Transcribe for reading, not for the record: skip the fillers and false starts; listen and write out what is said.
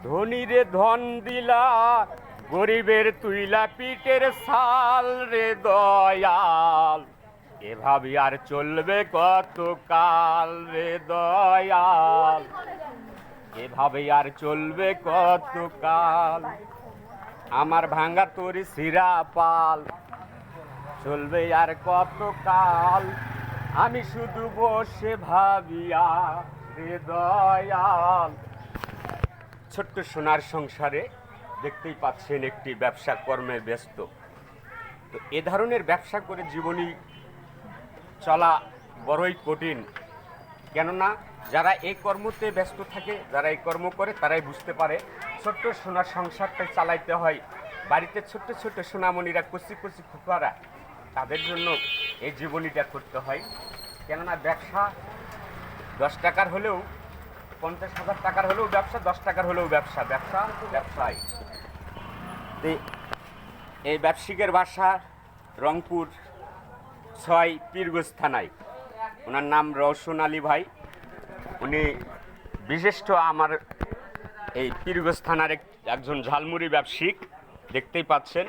ধনীরে ধন দিলা, গরিবের তুইলা পিঠের ছাল রে দয়াল। এভাবে আর চলবে কত কাল রে দয়াল, এভাবে আর চলবে কত কাল। আমার ভাঙ্গা তোরি সিরা পাল, চলবে আর কত কাল। আমি শুধু বসে ভাবিয়া রে দয়াল। ছোট্ট সোনার সংসারে দেখতেই পাচ্ছেন একটি ব্যবসা কর্মে ব্যস্ত। তো এ ধরনের ব্যবসা করে জীবনী চলা বড়ই কঠিন। কেননা যারা এই কর্মতে ব্যস্ত থাকে, যারা এই কর্ম করে, তারাই বুঝতে পারে ছোট্ট সোনার সংসারটা চালাইতে হয়। বাড়িতে ছোট্ট ছোট্ট সোনামণিরা, কচি কচি খোকারা, তাদের জন্য এই জীবনীটা করতে হয়। কেননা ব্যবসা 10 টাকার হলেও, 50,000 টাকার হলেও ব্যবসা, 10 টাকার হলেও ব্যবসা, ব্যবসা ব্যবসায়। এই ব্যবসায়িকের বাসা রংপুর 6 পীরগঞ্জ থানায়। ওনার নাম রওশন আলী ভাই। উনি বিশিষ্ট আমার এই পীরগঞ্জ থানার একজন ঝালমুড়ি ব্যবসায়িক, দেখতেই পাচ্ছেন।